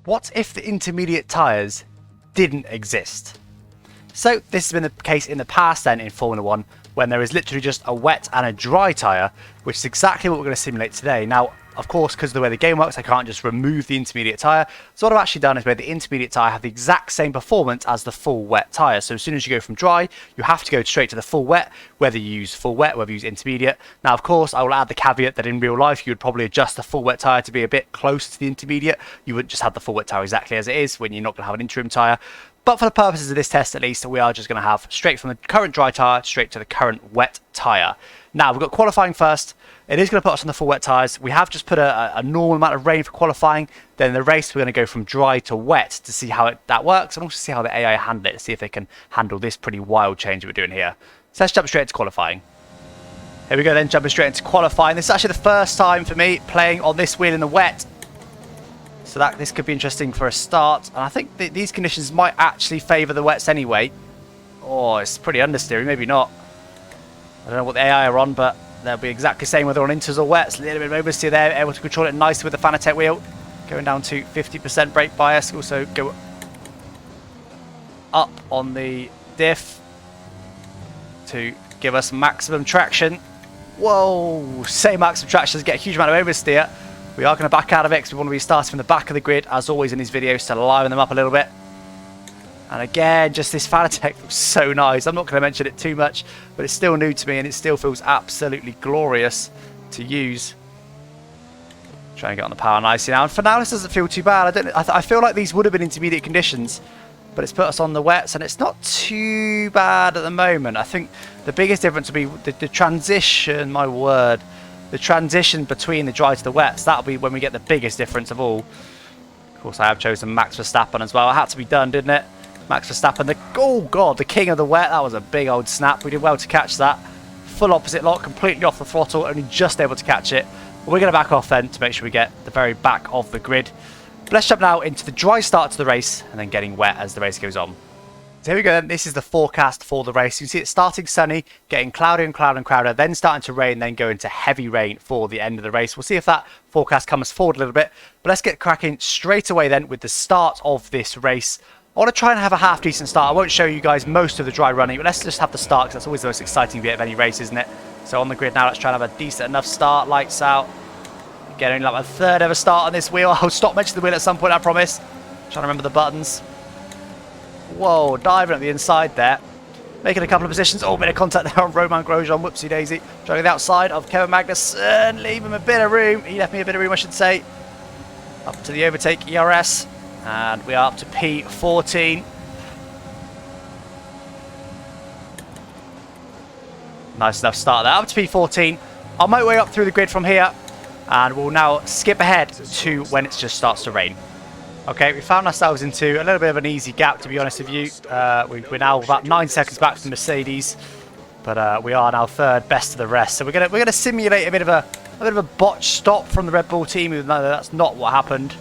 What if the intermediate tyres didn't exist? So this has been the case in the past then in Formula 1, when there is literally just a wet and a dry tyre, which is exactly what we're going to simulate today. Now, of course, because of the way the game works, I can't just remove the intermediate tyre. So what I've actually done is made the intermediate tyre have the exact same performance as the full wet tyre. So as soon as you go from dry, you have to go straight to the full wet, whether you use full wet, whether you use intermediate. Now, of course, I will add the caveat that in real life, you would probably adjust the full wet tyre to be a bit close to the intermediate. You wouldn't just have the full wet tyre exactly as it is when you're not going to have an interim tyre. But for the purposes of this test, at least, we are just going to have straight from the current dry tyre straight to the current wet tyre. Now, we've got qualifying first. It is going to put us on the full wet tyres. We have just put a normal amount of rain for qualifying. Then in the race, we're going to go from dry to wet to see how that works and also see how the AI handle it, see if they can handle this pretty wild change that we're doing here. So let's jump straight into qualifying. Here we go then, jumping straight into qualifying. This is actually the first time for me playing on this wheel in the wet. So this could be interesting for a start. And I think these conditions might actually favour the wets anyway. Oh, it's pretty understeering, maybe not. I don't know what the AI are on, but they'll be exactly the same whether on inters or wets. A little bit of oversteer there, able to control it nicely with the Fanatec wheel. Going down to 50% brake bias. Also go up on the diff to give us maximum traction. Whoa, say maximum traction, get a huge amount of oversteer. We are going to back out of it because we want to be starting from the back of the grid, as always in these videos, to liven them up a little bit. And again, just this Fanatec looks so nice. I'm not going to mention it too much, but it's still new to me and it still feels absolutely glorious to use. Trying to get on the power nicely now. And for now, this doesn't feel too bad. I feel like these would have been intermediate conditions, but it's put us on the wets and it's not too bad at the moment. I think the biggest difference would be the transition, my word. The transition between the dry to the wets, that'll be when we get the biggest difference of all. Of course, I have chosen Max Verstappen as well. It had to be done, didn't it? Max Verstappen, oh god, the king of the wet. That was a big old snap. We did well to catch that. Full opposite lock, completely off the throttle, only just able to catch it. But we're going to back off then to make sure we get the very back of the grid. But let's jump now into the dry start to the race and then getting wet as the race goes on. So here we go then. This is the forecast for the race. You can see it's starting sunny, getting cloudier and cloudier and cloudier, then starting to rain, then go into heavy rain for the end of the race. We'll see if that forecast comes forward a little bit. But let's get cracking straight away then with the start of this race. I want to try and have a half decent start. I won't show you guys most of the dry running, but let's just have the start because that's always the most exciting bit of any race, isn't it? So on the grid now, let's try and have a decent enough start. Lights out. Getting like my third ever start on this wheel. I'll stop mentioning the wheel at some point, I promise. Trying to remember the buttons. Whoa, diving at the inside there. Making a couple of positions. Oh, bit of contact there on Romain Grosjean. Whoopsie daisy. Trying the outside of Kevin Magnussen. Leave him a bit of room. He left me a bit of room, I should say. Up to the overtake ERS. And we are up to P14. Nice enough start there. Up to P14. I'll make my way up through the grid from here. And we'll now skip ahead to when it just starts to rain. Okay, we found ourselves into a little bit of an easy gap, to be honest with you. We're now about 9 seconds back from Mercedes, but we are now third, best of the rest. So we're gonna simulate a bit of a botched stop from the Red Bull team, even though that's not what happened.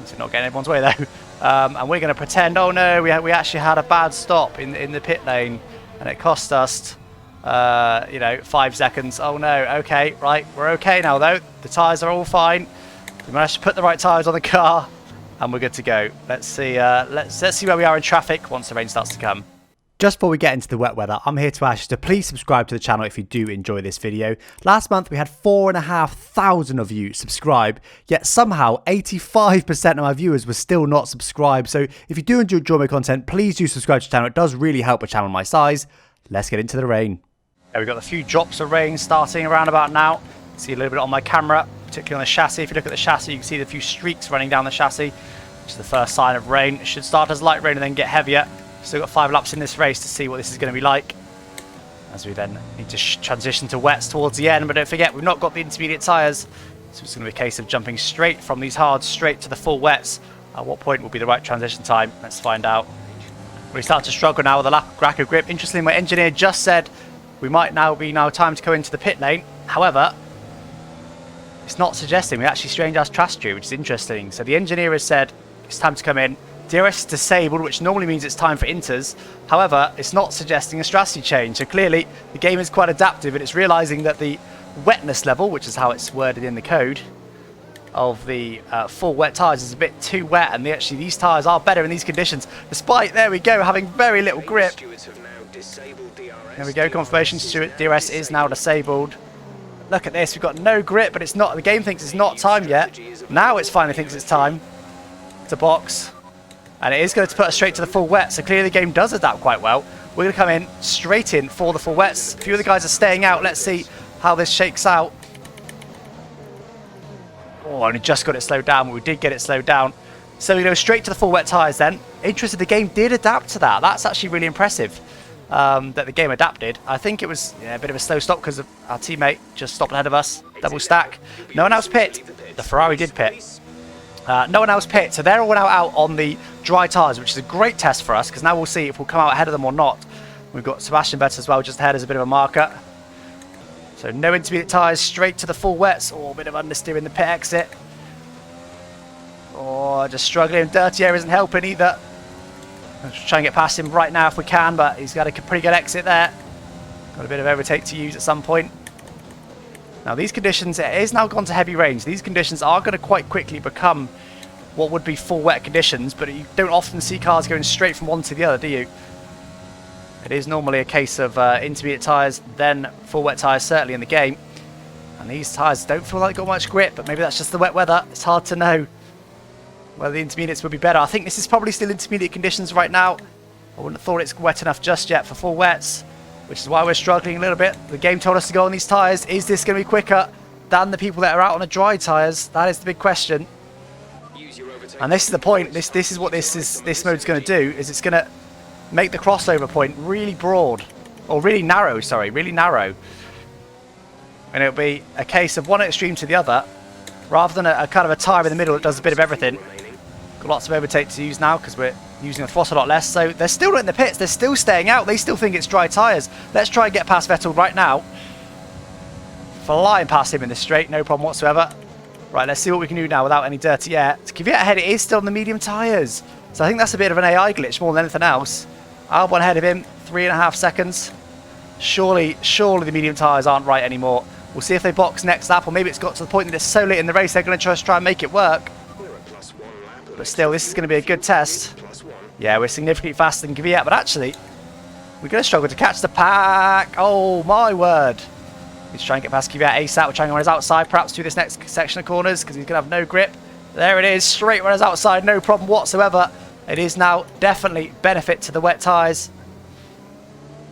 It's not getting everyone's way though. And we're gonna pretend, oh no, we actually had a bad stop in the pit lane, and it cost us, 5 seconds. Oh no. Okay, right, we're okay now though. The tyres are all fine. We managed to put the right tyres on the car. And we're good to go. Let's see where we are in traffic once the rain starts to come. Just before we get into the wet weather, I'm here to ask you to please subscribe to the channel if you do enjoy this video. Last month we had 4,500 of you subscribe, yet somehow 85% of my viewers were still not subscribed. So if you do enjoy my content, please do subscribe to the channel. It does really help a channel my size. Let's get into the rain. There we've got a few drops of rain starting around about now. See a little bit on my camera, particularly on the chassis. If you look at the chassis, you can see the few streaks running down the chassis, which is the first sign of rain. It should start as light rain and then get heavier. Still got 5 laps in this race to see what this is going to be like, as we then need to transition to wets towards the end. But don't forget, we've not got the intermediate tyres, so it's going to be a case of jumping straight from these hards straight to the full wets. At what point will be the right transition time? Let's find out. We start to struggle now with a lack of grip. Interestingly, my engineer just said we might now be time to go into the pit lane. However, it's not suggesting we actually strange our strategy, which is interesting. So the engineer has said it's time to come in. DRS is disabled, which normally means it's time for inters. However, it's not suggesting a strategy change. So clearly, the game is quite adaptive, and it's realizing that the wetness level, which is how it's worded in the code, of the full wet tyres is a bit too wet, and actually these tyres are better in these conditions, despite, there we go, having very little grip. There we go, confirmation, DRS is now disabled. Look at this, we've got no grip, but it's not, the game thinks it's not time yet. Now it finally thinks it's time to box. And it is going to put us straight to the full wet, so clearly the game does adapt quite well. We're going to come in straight in for the full wets. A few of the guys are staying out. Let's see how this shakes out. Oh, I only just got it slowed down, but we did get it slowed down. So we go straight to the full wet tyres then. Interesting, the game did adapt to that. That's actually really impressive that the game adapted. I think it was a bit of a slow stop because our teammate just stopped ahead of us. Double stack. No one else pit. The Ferrari did pit. No one else pit, so they're all now out on the dry tyres, which is a great test for us because now we'll see if we'll come out ahead of them or not. We've got Sebastian Vettel as well just ahead as a bit of a marker. So no intermediate tyres, straight to the full wets. Oh, a bit of understeer in the pit exit. Oh, just struggling. Dirty air isn't helping either. Let's try and get past him right now if we can, but he's got a pretty good exit there. Got a bit of overtake to use at some point. Now these conditions, it is now gone to heavy rain. These conditions are going to quite quickly become what would be full wet conditions, but you don't often see cars going straight from one to the other, do you? It is normally a case of intermediate tyres, then full wet tyres, certainly in the game. And these tyres don't feel like they've got much grip, but maybe that's just the wet weather. It's hard to know whether the intermediates would be better. I think this is probably still intermediate conditions right now. I wouldn't have thought it's wet enough just yet for full wets, which is why we're struggling a little bit. The game told us to go on these tyres. Is this going to be quicker than the people that are out on the dry tyres? That is the big question. And this is the point. This is what this mode's going to do, is it's going to make the crossover point really broad, or really narrow, sorry, really narrow. And it'll be a case of one extreme to the other, rather than a kind of a tyre in the middle that does a bit of everything. Got lots of overtake to use now because we're using the throttle a lot less. So they're still not in the pits. They're still staying out. They still think it's dry tyres. Let's try and get past Vettel right now. Flying past him in the straight, no problem whatsoever. Right, let's see what we can do now without any dirty air. To Kvyat ahead, it is still on the medium tyres. So I think that's a bit of an AI glitch more than anything else. Albon ahead of him, 3.5 seconds. Surely the medium tyres aren't right anymore. We'll see if they box next lap, or maybe it's got to the point that it's so late in the race they're going to try and make it work. But still, this is going to be a good test. Yeah, we're significantly faster than Kvyat, but actually, we're going to struggle to catch the pack. Oh, my word. He's trying to get past Kvyat ASAP. We're trying to run his outside, perhaps through this next section of corners, because he's going to have no grip. There it is, straight runners outside, no problem whatsoever. It is now definitely benefit to the wet tyres.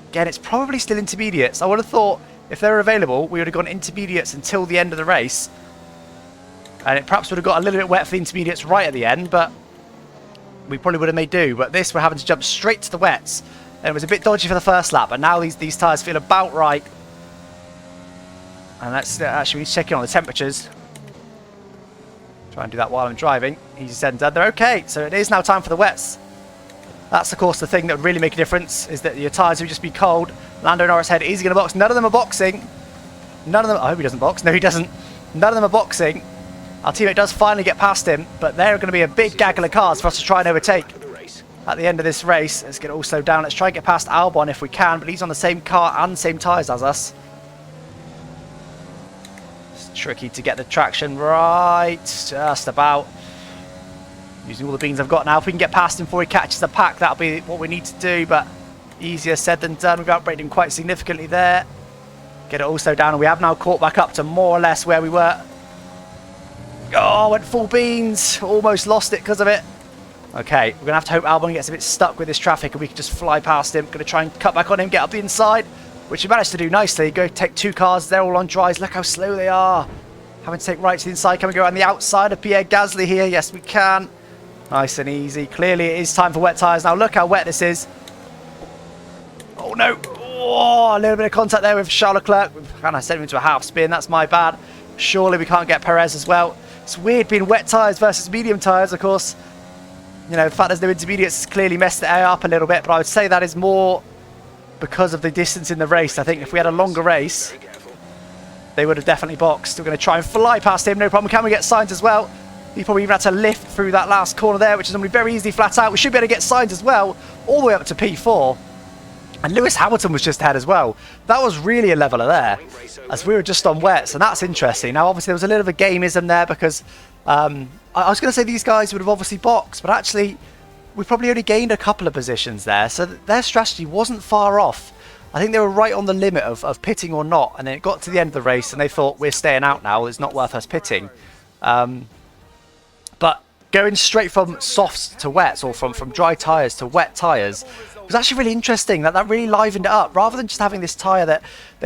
Again, it's probably still intermediates. I would have thought if they were available, we would have gone intermediates until the end of the race. And it perhaps would have got a little bit wet for the intermediates right at the end, but we probably would have made do. But this, we're having to jump straight to the wets. And it was a bit dodgy for the first lap, but now these tyres feel about right. And that's actually checking on the temperatures. Try and do that while I'm driving. Easy said and done. They're okay. So it is now time for the wets. That's, of course, the thing that would really make a difference, is that your tyres would just be cold. Lando Norris head, is he going to box? None of them are boxing. None of them... I hope he doesn't box. No, he doesn't. None of them are boxing. Our teammate does finally get past him, but they're going to be a big gaggle of cars for us to try and overtake at the end of this race. Let's get it all slowed down. Let's try and get past Albon if we can, but he's on the same car and same tyres as us. It's tricky to get the traction right. Just about. Using all the beans I've got now. If we can get past him before he catches the pack, that'll be what we need to do, but easier said than done. We've outbraked him quite significantly there. Get it all slowed down, and we have now caught back up to more or less where we were. Oh, went full beans. Almost lost it because of it. Okay, we're going to have to hope Albon gets a bit stuck with this traffic and we can just fly past him. Going to try and cut back on him, get up the inside, which he managed to do nicely. Go take two cars. They're all on dries. Look how slow they are. Having to take right to the inside. Can we go around the outside of Pierre Gasly here? Yes, we can. Nice and easy. Clearly, it is time for wet tyres. Now, look how wet this is. Oh, no. Oh, a little bit of contact there with Charles Leclerc. And I sent him into a half spin. That's my bad. Surely we can't get Perez as well. It's weird being wet tyres versus medium tyres, of course. You know, the fact there's no intermediates clearly messed the air up a little bit, but I would say that is more because of the distance in the race. I think if we had a longer race, they would have definitely boxed. We're going to try and fly past him, no problem. Can we get signs as well? He probably even had to lift through that last corner there, which is normally very easy flat out. We should be able to get signs as well, all the way up to P4. And Lewis Hamilton was just ahead as well. That was really a leveler there, as we were just on wets, and that's interesting. Now, obviously, there was a little of a gameism there because I was going to say these guys would have obviously boxed, but actually, we probably only gained a couple of positions there, so their strategy wasn't far off. I think they were right on the limit of pitting or not, and then it got to the end of the race, and they thought, we're staying out now, it's not worth us pitting. But going straight from softs to wets, or from dry tyres to wet tyres, was actually really interesting. That really livened it up, rather than just having this tyre that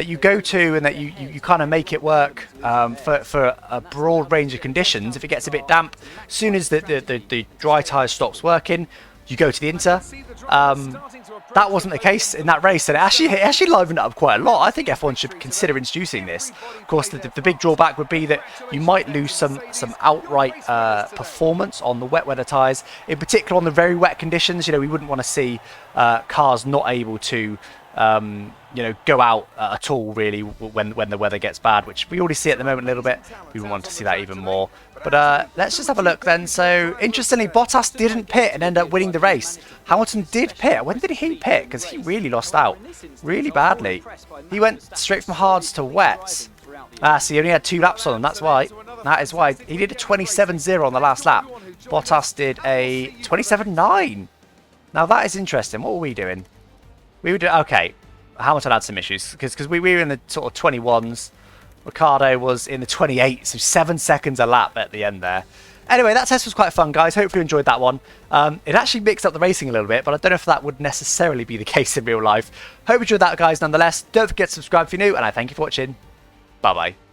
you go to and that you kind of make it work for a broad range of conditions. If it gets a bit damp, as soon as the dry tyre stops working, you go to the Inter. That wasn't the case in that race, and it actually livened it up quite a lot. I think F1 should consider introducing this. Of course, the big drawback would be that you might lose some outright performance on the wet weather tyres, in particular on the very wet conditions. You know, we wouldn't want to see cars not able to you know, go out at all really when the weather gets bad, which we already see at the moment a little bit. We want to see that even more. But let's just have a look then. So interestingly, Bottas didn't pit and end up winning the race. Hamilton did pit. When did he pit? Because he really lost out really badly. He went straight from hards to wets. So he only had 2 laps on him. That's why. That is why. He did a 27.0 on the last lap. Bottas did a 27.9. Now that is interesting. What were we doing? We were doing, okay. Hamilton had some issues because we were in the sort of 21s. Ricciardo was in the 28, so 7 seconds a lap at the end there. Anyway, that test was quite fun, guys. Hopefully you enjoyed that one. It actually mixed up the racing a little bit, but I don't know if that would necessarily be the case in real life. Hope you enjoyed that, guys, nonetheless. Don't forget to subscribe if you're new, and I thank you for watching. Bye-bye.